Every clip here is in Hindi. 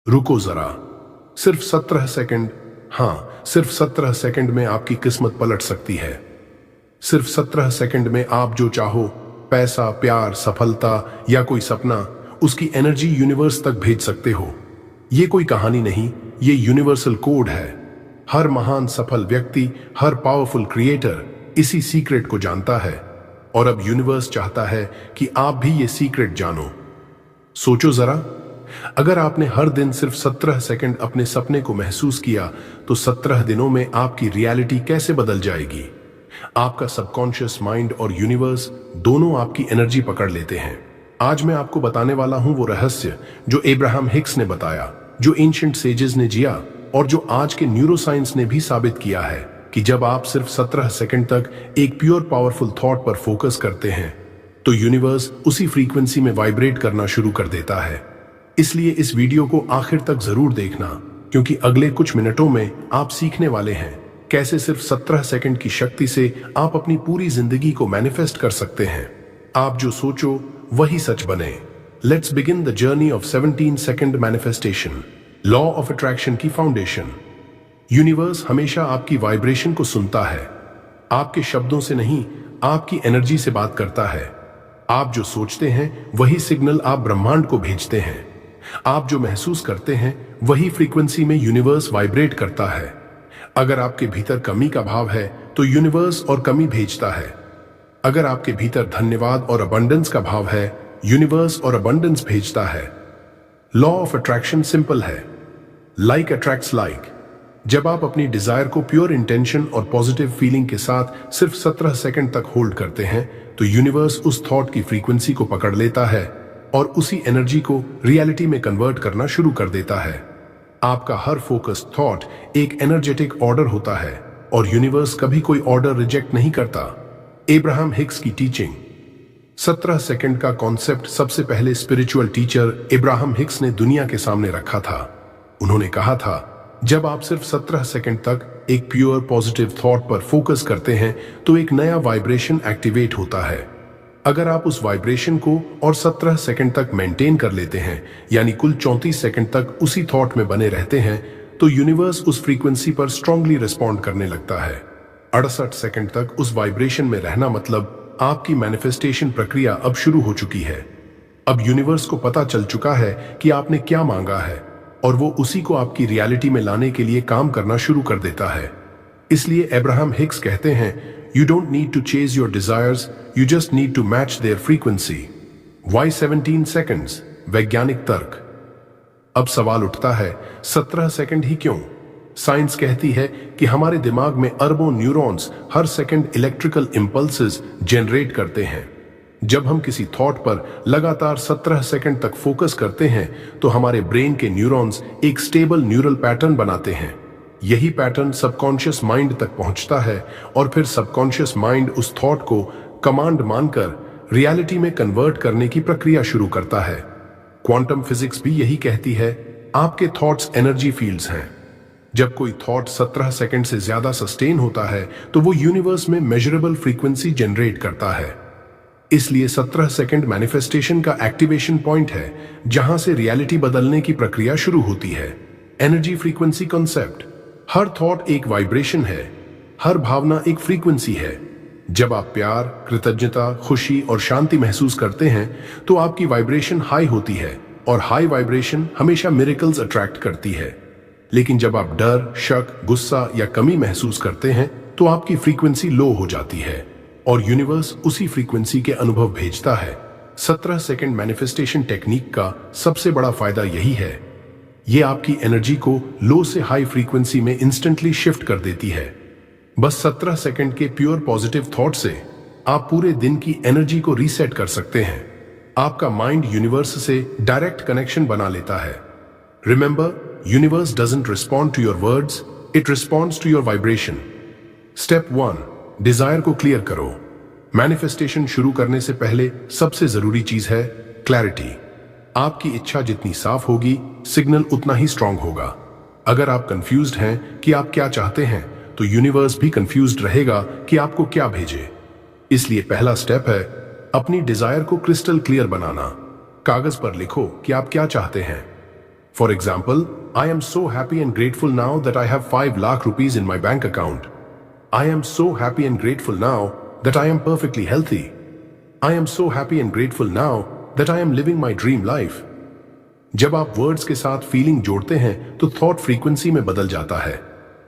रुको जरा, सिर्फ 17 सेकंड। हाँ, सिर्फ 17 सेकंड में आपकी किस्मत पलट सकती है। सिर्फ 17 सेकंड में आप जो चाहो, पैसा, प्यार, सफलता या कोई सपना, उसकी एनर्जी यूनिवर्स तक भेज सकते हो। ये कोई कहानी नहीं, ये यूनिवर्सल कोड है। हर महान सफल व्यक्ति, हर पावरफुल क्रिएटर इसी सीक्रेट को जानता है। और अब यूनिवर्स चाहता है कि आप भी ये सीक्रेट जानो। सोचो जरा, अगर आपने हर दिन सिर्फ 17 सेकंड अपने सपने को महसूस किया, तो 17 दिनों में आपकी रियलिटी कैसे बदल जाएगी। आपका सबकॉन्शियस माइंड और यूनिवर्स दोनों आपकी एनर्जी पकड़ लेते हैं। आज मैं आपको बताने वाला हूं वो रहस्य जो एब्राहम हिक्स ने बताया, जो एंशिएंट सेजेस ने जिया और जो आज के न्यूरोसाइंस ने भी साबित किया है कि जब आप सिर्फ 17 सेकंड तक एक प्योर पावरफुल थॉट पर फोकस करते हैं, तो यूनिवर्स उसी फ्रीक्वेंसी में वाइब्रेट करना शुरू कर देता है। इसलिए इस वीडियो को आखिर तक जरूर देखना, क्योंकि अगले कुछ मिनटों में आप सीखने वाले हैं कैसे सिर्फ 17 सेकंड की शक्ति से आप अपनी पूरी जिंदगी को मैनिफेस्ट कर सकते हैं। आप जो सोचो वही सच बने। Let's begin the journey of 17 second manifestation. Law of attraction की फाउंडेशन। यूनिवर्स हमेशा आपकी वाइब्रेशन को सुनता है, आपके शब्दों से नहीं, आपकी एनर्जी से बात करता है। आप जो सोचते हैं वही सिग्नल आप ब्रह्मांड को भेजते हैं। आप जो महसूस करते हैं वही फ्रीक्वेंसी में यूनिवर्स वाइब्रेट करता है। अगर आपके भीतर कमी का भाव है तो यूनिवर्स और कमी भेजता है। अगर आपके भीतर धन्यवाद और अबंडेंस का भाव है, यूनिवर्स और अबंडेंस भेजता है। लॉ ऑफ अट्रैक्शन सिंपल है, लाइक अट्रैक्ट्स लाइक। जब आप अपनी डिजायर को प्योर इंटेंशन और पॉजिटिव फीलिंग के साथ सिर्फ 17 सेकंड तक होल्ड करते हैं, तो यूनिवर्स उस थॉट की फ्रीक्वेंसी को पकड़ लेता है और उसी एनर्जी को रियलिटी में कन्वर्ट करना शुरू कर देता है। आपका हर फोकस्ड थॉट एक एनर्जेटिक ऑर्डर होता है और यूनिवर्स कभी कोई ऑर्डर रिजेक्ट नहीं करता। एब्राहम हिक्स की टीचिंग। 17 सेकंड का कॉन्सेप्ट सबसे पहले स्पिरिचुअल टीचर एब्राहम हिक्स ने दुनिया के सामने रखा था। उन्होंने कहा था, जब आप सिर्फ 17 सेकंड तक एक प्योर पॉजिटिव थॉट पर फोकस करते हैं, तो एक नया वाइब्रेशन एक्टिवेट होता है। अगर आप उस वाइब्रेशन को और 17 सेकंड तक मेंटेन कर लेते हैं, यानी कुल 34 सेकंड तक उसी थॉट में बने रहते हैं, तो यूनिवर्स उस फ्रीक्वेंसी पर स्ट्रांगली रिस्पॉन्ड करने लगता है। 68 सेकंड तक उस वाइब्रेशन में रहना मतलब आपकी मैनिफेस्टेशन प्रक्रिया अब शुरू हो चुकी है। अब यूनिवर्स को पता चल चुका है कि आपने क्या मांगा है और वो उसी को आपकी रियलिटी में लाने के लिए काम करना शुरू कर देता है। इसलिए एब्राहम हिक्स कहते हैं, You don't need to chase your desires, you just need to match their frequency. Why 17 seconds? वैज्ञानिक तर्क। अब सवाल उठता है, 17 सेकंड ही क्यों? साइंस कहती है कि हमारे दिमाग में अरबों न्यूरॉन्स हर सेकंड इलेक्ट्रिकल इंपल्सेस जनरेट करते हैं। जब हम किसी थॉट पर लगातार 17 सेकंड तक फोकस करते हैं, तो हमारे ब्रेन के न्यूरॉन्स एक स्टेबल न्यूरल पैटर्न बनाते हैं। यही पैटर्न सबकॉन्शियस माइंड तक पहुंचता है और फिर सबकॉन्शियस माइंड उस थॉट को कमांड मानकर रियलिटी में कन्वर्ट करने की प्रक्रिया शुरू करता है। क्वांटम फिजिक्स भी यही कहती है, आपके थॉट्स एनर्जी फील्ड्स हैं। जब कोई थॉट 17 सेकंड से ज्यादा सस्टेन होता है, तो वो यूनिवर्स में मेजरेबल फ्रीक्वेंसी जनरेट करता है। इसलिए 17 सेकंड मैनिफेस्टेशन का एक्टिवेशन पॉइंट है, जहां से रियलिटी बदलने की प्रक्रिया शुरू होती है। Energy frequency concept. हर थॉट एक वाइब्रेशन है, हर भावना एक फ्रीक्वेंसी है। जब आप प्यार, कृतज्ञता, खुशी और शांति महसूस करते हैं, तो आपकी वाइब्रेशन हाई होती है और हाई वाइब्रेशन हमेशा मिरेकल्स अट्रैक्ट करती है। लेकिन जब आप डर, शक, गुस्सा या कमी महसूस करते हैं, तो आपकी फ्रीक्वेंसी लो हो जाती है और यूनिवर्स उसी फ्रीक्वेंसी के अनुभव भेजता है। 17 सेकंड मैनिफेस्टेशन टेक्निक का सबसे बड़ा फायदा यही है, ये आपकी एनर्जी को लो से हाई फ्रीक्वेंसी में इंस्टेंटली शिफ्ट कर देती है। बस 17 सेकंड के प्योर पॉजिटिव थॉट से आप पूरे दिन की एनर्जी को रीसेट कर सकते हैं। आपका माइंड यूनिवर्स से डायरेक्ट कनेक्शन बना लेता है। Remember, universe doesn't respond to your words, it responds to your vibration. Step 1, desire को क्लियर करो। मैनिफेस्टेशन शुरू करने से पहले सबसे जरूरी चीज है क्लैरिटी। आपकी इच्छा जितनी साफ होगी, सिग्नल उतना ही स्ट्रांग होगा। अगर आप कंफ्यूज्ड हैं कि आप क्या चाहते हैं, तो यूनिवर्स भी कंफ्यूज्ड रहेगा कि आपको क्या भेजे। इसलिए पहला स्टेप है अपनी डिजायर को क्रिस्टल क्लियर बनाना। कागज पर लिखो कि आप क्या चाहते हैं। For example, I am so happy and grateful now that I have 5 lakh rupees in my bank account. I am so happy and grateful now that I am perfectly healthy. I am so happy and grateful now that I am living my dream life. जब आप वर्ड्स के साथ फीलिंग जोड़ते हैं तो थॉट फ्रीक्वेंसी में बदल जाता है।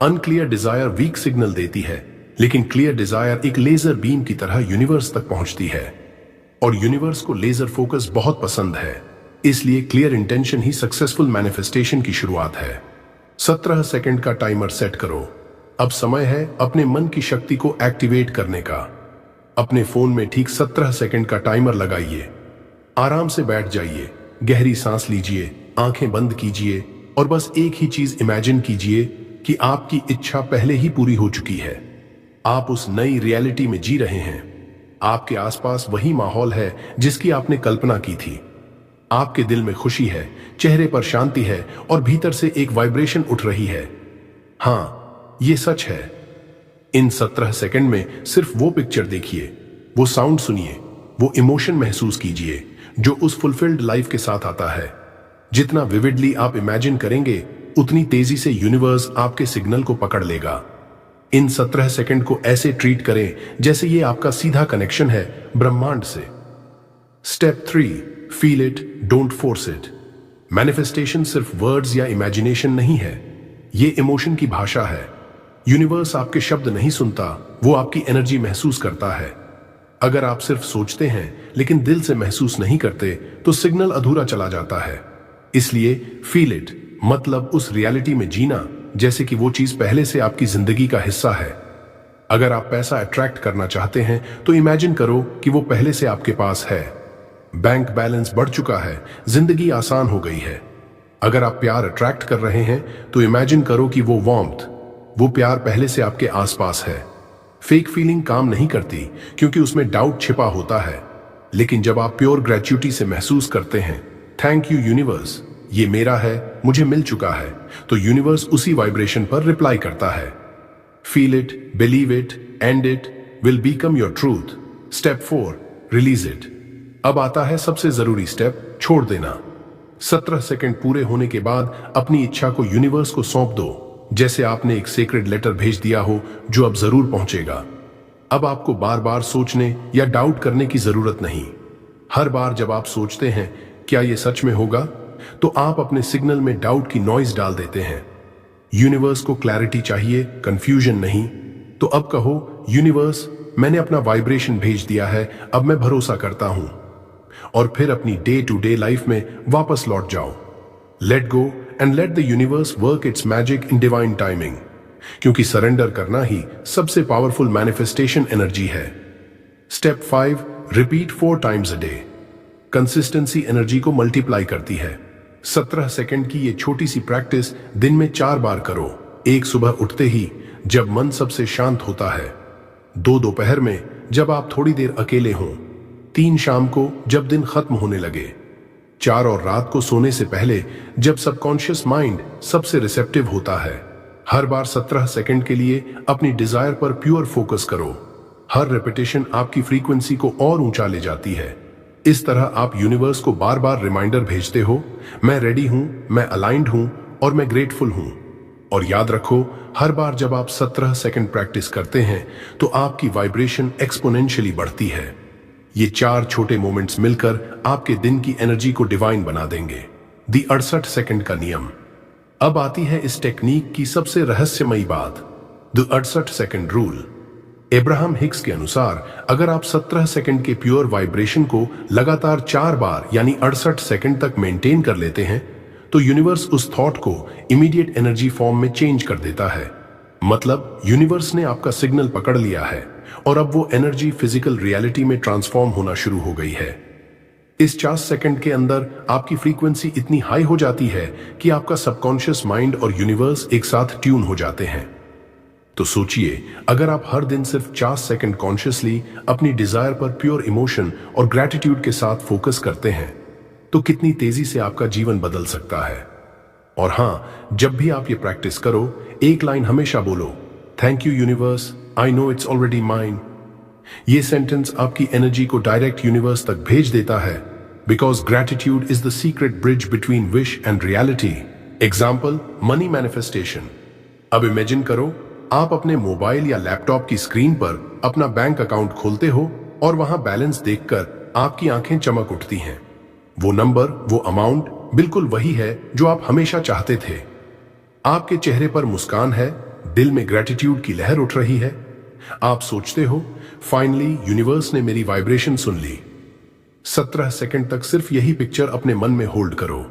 अनक्लियर डिजायर वीक सिग्नल देती है, लेकिन क्लियर डिजायर एक लेजर बीम की तरह यूनिवर्स तक पहुंचती है। और यूनिवर्स को लेजर फोकस बहुत पसंद है, इसलिए क्लियर इंटेंशन ही सक्सेसफुल मैनिफेस्टेशन की शुरुआत है। 17 सेकंड का टाइमर सेट करो। अब समय है अपने मन की शक्ति को एक्टिवेट करने का। अपने फोन में ठीक 17 सेकंड का टाइमर लगाइए। आराम से बैठ जाइए, गहरी सांस लीजिए, आंखें बंद कीजिए और बस एक ही चीज इमेजिन कीजिए कि आपकी इच्छा पहले ही पूरी हो चुकी है। आप उस नई रियलिटी में जी रहे हैं। आपके आसपास वही माहौल है जिसकी आपने कल्पना की थी। आपके दिल में खुशी है, चेहरे पर शांति है और भीतर से एक वाइब्रेशन उठ रही है। हां, ये सच है। इन 17 सेकंड में सिर्फ वो पिक्चर देखिए, वो साउंड सुनिए, वो इमोशन महसूस कीजिए जो उस फुलफिल्ड लाइफ के साथ आता है। जितना विविडली आप इमेजिन करेंगे, उतनी तेजी से यूनिवर्स आपके सिग्नल को पकड़ लेगा। इन 17 सेकंड को ऐसे ट्रीट करें जैसे ये आपका सीधा कनेक्शन है ब्रह्मांड से। Step 3, feel it, don't force it. Manifestation सिर्फ वर्ड्स या इमेजिनेशन नहीं है, ये इमोशन की भाषा है। यूनिवर्स आपके शब्द नहीं सुनता, वो आपकी एनर्जी महसूस करता है। अगर आप सिर्फ सोचते हैं लेकिन दिल से महसूस नहीं करते तो सिग्नल अधूरा चला जाता है। इसलिए फील इट मतलब उस रियलिटी में जीना जैसे कि वो चीज पहले से आपकी जिंदगी का हिस्सा है। अगर आप पैसा अट्रैक्ट करना चाहते हैं तो इमेजिन करो कि वो पहले से आपके पास है। बैंक बैलेंस बढ़ चुका है, जिंदगी आसान हो गई है। अगर आप प्यार अट्रैक्ट कर रहे हैं तो इमेजिन करो कि वो वार्मथ, वो प्यार पहले से आपके आसपास है। फेक फीलिंग काम नहीं करती क्योंकि उसमें डाउट छिपा होता है, लेकिन जब आप प्योर ग्रेच्युटी से महसूस करते हैं, थैंक यू यूनिवर्स, ये मेरा है, मुझे मिल चुका है, तो यूनिवर्स उसी वाइब्रेशन पर रिप्लाई करता है। Feel it, believe it, and it will become your truth. Step 4, release it. अब आता है सबसे जरूरी स्टेप, छोड़ देना। 17 सेकंड पूरे होने के बाद अपनी इच्छा को यूनिवर्स को सौंप दो, जैसे आपने एक सीक्रेट लेटर भेज दिया हो जो अब जरूर पहुंचेगा। अब आपको बार बार सोचने या डाउट करने की जरूरत नहीं। हर बार जब आप सोचते हैं क्या ये सच में होगा, तो आप अपने सिग्नल में डाउट की नॉइज डाल देते हैं। यूनिवर्स को क्लैरिटी चाहिए, कंफ्यूजन नहीं। तो अब कहो, यूनिवर्स मैंने अपना वाइब्रेशन भेज दिया है, अब मैं भरोसा करता हूं। और फिर अपनी डे टू डे लाइफ में वापस लौट जाओ। Let go and let the universe work it's magic in divine timing, क्योंकि सरेंडर करना ही सबसे पावरफुल मैनिफेस्टेशन एनर्जी है। Step 5, repeat 4 times a day. Consistency energy को मल्टीप्लाई करती है। 17 सेकंड की ये छोटी सी प्रैक्टिस दिन में 4 बार करो। एक सुबह उठते ही जब मन सबसे शांत होता है, 2 दोपहर में जब आप थोड़ी देर अकेले हों, 3 शाम को जब दिन खत्म होने लगे, 4 और रात को सोने से पहले जब सबकॉन्शियस माइंड सबसे रिसेप्टिव होता है। हर बार 17 सेकंड के लिए अपनी डिजायर पर प्योर फोकस करो। हर रेपिटेशन आपकी फ्रीक्वेंसी को और ऊंचा ले जाती है। इस तरह आप यूनिवर्स को बार बार रिमाइंडर भेजते हो, मैं रेडी हूं, मैं अलाइंड हूं और मैं ग्रेटफुल हूं। और याद रखो, हर बार जब आप 17 सेकंड प्रैक्टिस करते हैं तो आपकी वाइब्रेशन एक्सपोनेंशियली बढ़ती है। ये 4 छोटे मोमेंट्स मिलकर आपके दिन की एनर्जी को डिवाइन बना देंगे। दी 68 सेकंड का नियम। अब आती है इस टेक्निक की सबसे रहस्यमयी बात, the 68 second rule. Abraham Hicks के अनुसार अगर आप 17 सेकंड के प्योर वाइब्रेशन को लगातार 4 बार यानी 68 सेकंड तक मेंटेन कर लेते हैं तो यूनिवर्स उस थॉट को इमीडिएट एनर्जी फॉर्म में चेंज कर देता है। मतलब यूनिवर्स ने आपका सिग्नल पकड़ लिया है और अब वो एनर्जी फिजिकल रियलिटी में ट्रांसफॉर्म होना शुरू हो गई है। इस 4 सेकंड के अंदर आपकी फ्रीक्वेंसी इतनी हाई हो जाती है कि आपका सबकॉन्शियस माइंड और यूनिवर्स एक साथ ट्यून हो जाते हैं। तो सोचिए, अगर आप हर दिन सिर्फ 4 सेकंड कॉन्शियसली अपनी डिजायर पर प्योर इमोशन और ग्रैटिट्यूड के साथ फोकस करते हैं तो कितनी तेजी से आपका जीवन बदल सकता है। और हां, जब भी आप ये प्रैक्टिस करो, एक लाइन हमेशा बोलो, thank you universe, I know it's already mine. ये सेंटेंस आपकी एनर्जी को डायरेक्ट यूनिवर्स तक भेज देता है because gratitude is the secret bridge between wish and reality. Example, money manifestation. अब इमेजिन करो आप अपने मोबाइल या लैपटॉप की स्क्रीन पर अपना बैंक अकाउंट खोलते हो और वहां बैलेंस देखकर आपकी आंखें चमक उठती हैं। वो नंबर, वो अमाउंट बिल्कुल वही है जो आप हमेशा चाहते थे। आपके चेहरे पर मुस्कान है, दिल में ग्रेटिट्यूड की लहर उठ रही है। आप सोचते हो फाइनली यूनिवर्स ने मेरी वाइब्रेशन सुन ली। 17 सेकंड तक सिर्फ यही पिक्चर अपने मन में होल्ड करो।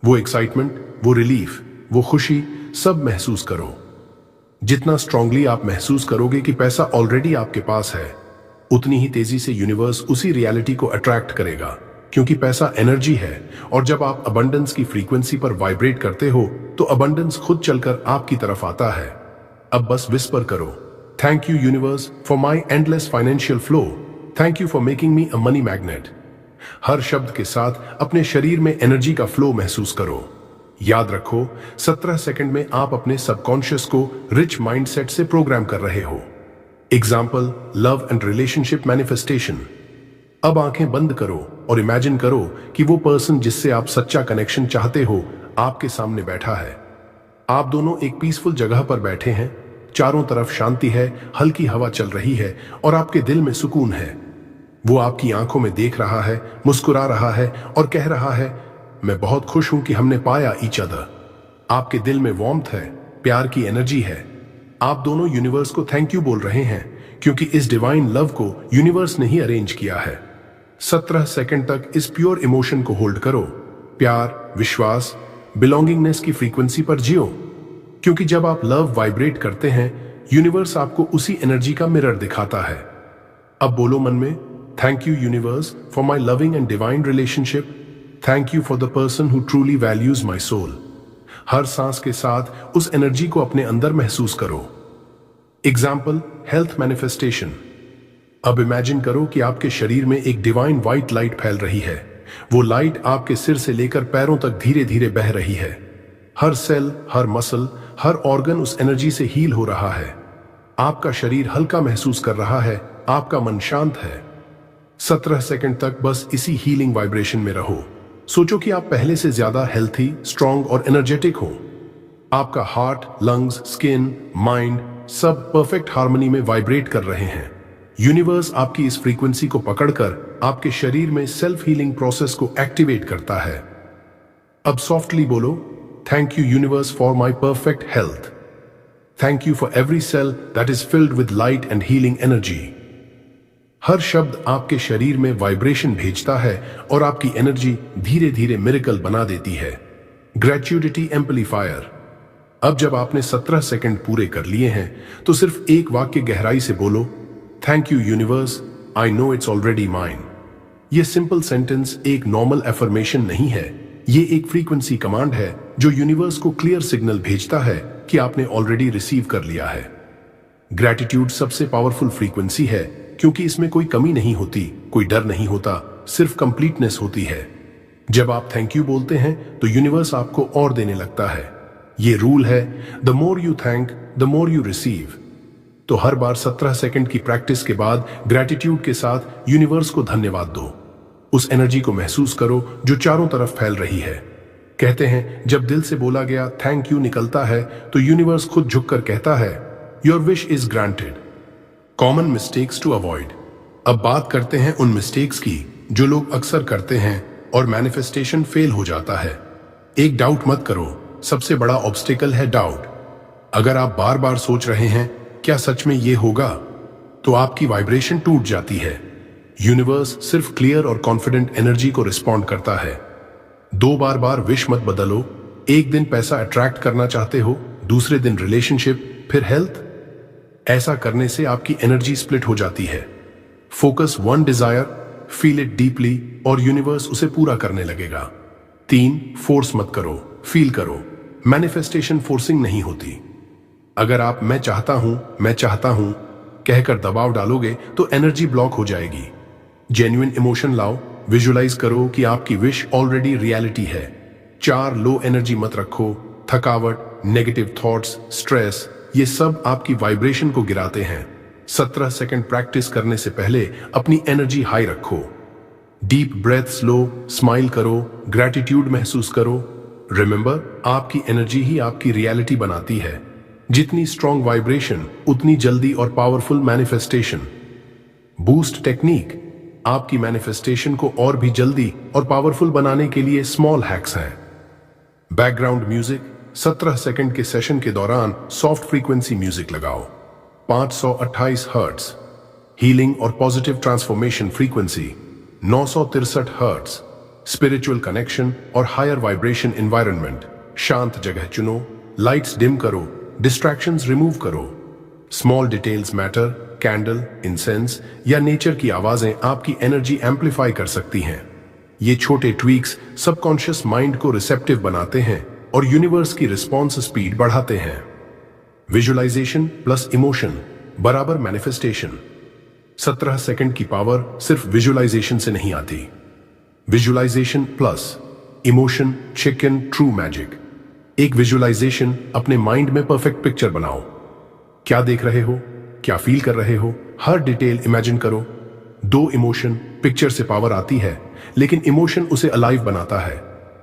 वो एक्साइटमेंट, वो रिलीफ, वो खुशी सब महसूस करो। जितना स्ट्रांगली आप महसूस करोगे कि पैसा ऑलरेडी आपके पास है, उतनी ही तेजी से यूनिवर्स उसी रियलिटी को अट्रैक्ट करेगा, क्योंकि पैसा एनर्जी है और जब आप अबंडेंस की फ्रीक्वेंसी पर वाइब्रेट करते हो तो अबंडेंस खुद चलकर आपकी तरफ आता है। अब बस विस्पर करो, thank you universe for my endless financial flow, thank you for making me a money magnet. हर शब्द के साथ अपने शरीर में एनर्जी का फ्लो महसूस करो। याद रखो, 17 सेकंड में आप अपने सबकॉन्शियस को रिच माइंडसेट से प्रोग्राम कर रहे हो। Example, love and relationship manifestation. अब आंखें बंद करो और इमेजिन करो कि वो पर्सन जिससे आप सच्चा कनेक्शन चाहते हो आपके सामने बैठा है। आप दोनों एक पीसफुल जगह पर बैठे हैं, चारों तरफ शांति है, हल्की हवा चल रही है और आपके दिल में सुकून है। वो आपकी आंखों में देख रहा है, मुस्कुरा रहा है और कह रहा है, मैं बहुत खुश हूं कि हमने पाया ईच अदर। आपके दिल में वार्मथ है, प्यार की एनर्जी है। आप दोनों यूनिवर्स को थैंक यू बोल रहे हैं, क्योंकि इस डिवाइन लव को यूनिवर्स ने ही अरेंज किया है। 17 सेकंड तक इस प्योर इमोशन को होल्ड करो। प्यार, विश्वास, बिलोंगिंगनेस की फ्रीक्वेंसी पर जियो, क्योंकि जब आप लव वाइब्रेट करते हैं, यूनिवर्स आपको उसी एनर्जी का मिरर दिखाता है। अब बोलो मन में, thank you universe for my loving and divine relationship, thank you for the person who truly values my soul. हर सांस के साथ उस एनर्जी को अपने अंदर महसूस करो। Example, health manifestation. अब इमेजिन करो कि आपके शरीर में एक डिवाइन व्हाइट लाइट फैल रही है। वो लाइट आपके सिर से लेकर पैरों तक धीरे धीरे बह रही है। हर सेल, हर मसल, हर ऑर्गन उस एनर्जी से हील हो रहा है। आपका शरीर हल्का महसूस कर रहा है, आपका मन शांत है। 17 सेकंड तक बस इसी हीलिंग वाइब्रेशन में रहो। सोचो कि आप पहले से ज्यादा हेल्थी, स्ट्रांग और एनर्जेटिक हो। आपका हार्ट, लंग्स, स्किन, माइंड सब परफेक्ट हार्मनी में वाइब्रेट कर रहे हैं। यूनिवर्स आपकी इस फ्रीक्वेंसी को पकड़कर आपके शरीर में सेल्फ हीलिंग प्रोसेस को एक्टिवेट करता है। अब सॉफ्टली बोलो, thank you universe for my perfect health, thank you for every cell that is filled with light and healing energy. हर शब्द आपके शरीर में वाइब्रेशन भेजता है और आपकी एनर्जी धीरे धीरे मिरेकल बना देती है। Gratuity amplifier. अब जब आपने 17 सेकंड पूरे कर लिए हैं, तो सिर्फ एक वाक्य गहराई से बोलो, thank you universe, I know it's already mine. ये सिंपल सेंटेंस एक नॉर्मल एफर्मेशन नहीं है, ये एक फ्रीक्वेंसी कमांड है जो यूनिवर्स को क्लियर सिग्नल भेजता है कि आपने ऑलरेडी रिसीव कर लिया है। ग्रैटिट्यूड सबसे पावरफुल फ्रीक्वेंसी है, क्योंकि इसमें कोई कमी नहीं होती, कोई डर नहीं होता, सिर्फ कंप्लीटनेस होती है। जब आप थैंक यू बोलते हैं तो यूनिवर्स आपको और देने लगता है। ये रूल है, the more you thank the more you receive. तो हर बार 17 सेकंड की प्रैक्टिस के बाद ग्रैटिट्यूड के साथ यूनिवर्स को धन्यवाद दो। उस एनर्जी को महसूस करो जो चारों तरफ फैल रही है। कहते हैं, जब दिल से बोला गया थैंक यू निकलता है तो यूनिवर्स खुद झुककर कहता है, your wish is granted. Common mistakes to avoid. अब बात करते हैं उन मिस्टेक्स की जो लोग अक्सर करते हैं और मैनिफेस्टेशन फेल हो जाता है। एक डाउट मत करो, सबसे बड़ा ऑब्स्टिकल है डाउट। अगर आप बार बार सोच रहे हैं क्या सच में ये होगा, तो आपकी वाइब्रेशन टूट जाती है। यूनिवर्स सिर्फ क्लियर और कॉन्फिडेंट एनर्जी को रिस्पॉन्ड करता है। दो बार विश मत बदलो। एक दिन पैसा अट्रैक्ट करना चाहते हो, दूसरे दिन रिलेशनशिप, फिर हेल्थ। ऐसा करने से आपकी एनर्जी स्प्लिट हो जाती है। Focus one Dzire, feel it deeply और यूनिवर्स उसे पूरा करने लगेगा। 3, फोर्स मत करो, फील करो। मैनिफेस्टेशन फोर्सिंग नहीं होती। अगर आप मैं चाहता हूं कहकर दबाव डालोगे तो एनर्जी ब्लॉक हो जाएगी। जेन्युइन इमोशन लाओ, विजुलाइज करो कि आपकी विश ऑलरेडी रियलिटी है। 4, लो एनर्जी मत रखो। थकावट, नेगेटिव थॉट्स, स्ट्रेस, ये सब आपकी वाइब्रेशन को गिराते हैं। 17 सेकंड प्रैक्टिस करने से पहले अपनी एनर्जी हाई रखो। डीप ब्रेथ्स लो, स्माइल करो, ग्रैटिट्यूड महसूस करो। रिमेंबर, आपकी एनर्जी ही आपकी रियलिटी बनाती है। जितनी स्ट्रॉन्ग वाइब्रेशन उतनी जल्दी और पावरफुल मैनिफेस्टेशन। बूस्ट टेक्निक आपकी मैनिफेस्टेशन को और भी जल्दी और पावरफुल बनाने के लिए स्मॉल हैक्स हैं। बैकग्राउंड म्यूजिक 17 सेकंड के सेशन के दौरान सॉफ्ट फ्रीक्वेंसी म्यूजिक लगाओ। 528 हर्ट्ज। हीलिंग और positive transformation frequency 963 hertz. Spiritual connection और हायर वाइब्रेशन एनवायरनमेंट। शांत जगह चुनो, लाइट्स डिम करो, डिस्ट्रैक्शंस रिमूव करो। Small details matter, candle, incense या नेचर की आवाजें आपकी एनर्जी एम्पलीफाई कर सकती हैं। ये छोटे ट्वीक्स सबकॉन्शियस माइंड को रिसेप्टिव बनाते हैं और यूनिवर्स की रिस्पॉन्स स्पीड बढ़ाते हैं। विजुअलाइजेशन प्लस इमोशन बराबर मैनिफेस्टेशन। 17 सेकंड की पावर सिर्फ विजुअलाइजेशन से नहीं आती। विजुअलाइजेशन प्लस इमोशन चिकन ट्रू मैजिक। एक विजुअलाइजेशन, अपने माइंड में परफेक्ट पिक्चर बनाओ। क्या देख रहे हो, क्या फील कर रहे हो, हर डिटेल इमेजिन करो। 2 इमोशन, पिक्चर से पावर आती है लेकिन इमोशन उसे अलाइव बनाता है।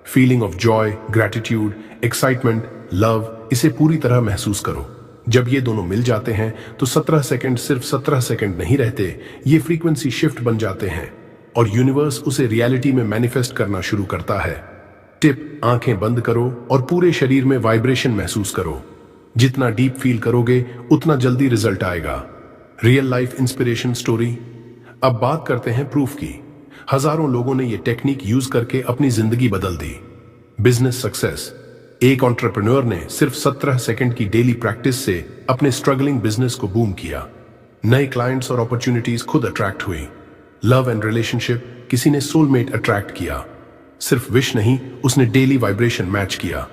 Feeling of Joy, gratitude, excitement, love, इसे पूरी तरह महसूस करो। जब ये दोनों मिल जाते हैं तो 17 सेकंड सिर्फ 17 सेकंड नहीं रहते, ये फ्रीक्वेंसी शिफ्ट बन जाते हैं और यूनिवर्स उसे रियलिटी में मैनिफेस्ट करना शुरू करता है। टिप, आंखें बंद करो और पूरे शरीर में वाइब्रेशन महसूस करो। जितना डीप फील करोगे उतना जल्दी रिजल्ट आएगा। Real life inspiration story. अब बात करते हैं प्रूफ की। हजारों लोगों ने यह टेक्निक यूज करके अपनी जिंदगी बदल दी। Business success. एक एंटरप्रेन्योर ने सिर्फ 17 सेकंड की डेली प्रैक्टिस से अपने स्ट्रगलिंग बिजनेस को बूम किया। नए क्लाइंट्स और अपॉर्चुनिटीज खुद अट्रैक्ट हुई। लव एंड रिलेशनशिप, किसी ने सोलमेट अट्रैक्ट किया। सिर्फ विश नहीं, उसने डेली वाइब्रेशन मैच किया।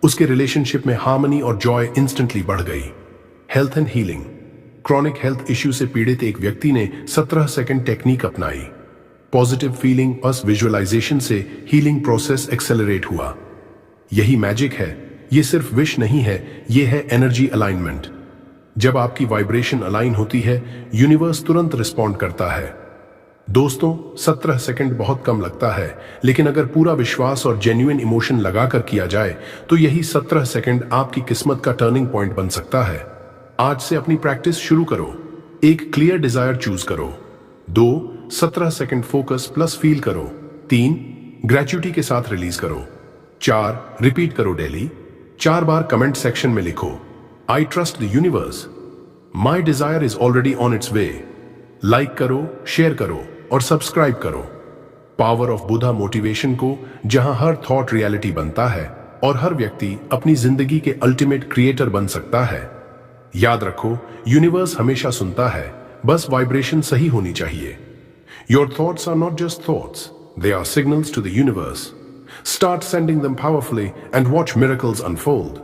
उसके रिलेशनशिप में हार्मनी और जॉय इंस्टेंटली बढ़ गई। Health and healing. Chronic health issue से पीड़ित एक व्यक्ति ने 17 सेकंड टेक्निक अपनाई। पॉजिटिव फीलिंग प्लस विजुअलाइजेशन से हीलिंग प्रोसेस एक्सेलरेट हुआ। यही मैजिक है। ये सिर्फ विश नहीं है, ये है एनर्जी अलाइनमेंट। जब आपकी वाइब्रेशन अलाइन होती है, यूनिवर्स तुरंत रिस्पॉन्ड करता है। दोस्तों, 17 सेकंड बहुत कम लगता है, लेकिन अगर पूरा विश्वास और जेन्युइन इमोशन लगाकर किया जाए तो यही 17 सेकंड आपकी किस्मत का टर्निंग पॉइंट बन सकता है। आज से अपनी प्रैक्टिस शुरू करो। 1 क्लियर डिजायर चूज करो। 2 17 सेकंड फोकस प्लस फील करो। 3 ग्रेच्युटी के साथ रिलीज करो। 4 रिपीट करो डेली। 4 बार कमेंट सेक्शन में लिखो, I trust the universe, my desire is already on it's way. Like करो, शेयर करो और सब्सक्राइब करो। पावर ऑफ बुधा मोटिवेशन को, जहां हर थॉट रियलिटी बनता है और हर व्यक्ति अपनी जिंदगी के अल्टीमेट क्रिएटर बन सकता है। याद रखो, यूनिवर्स हमेशा सुनता है, बस वाइब्रेशन सही होनी चाहिए। Your thoughts are not just thoughts, they are signals to the universe. Start sending them powerfully and watch miracles unfold.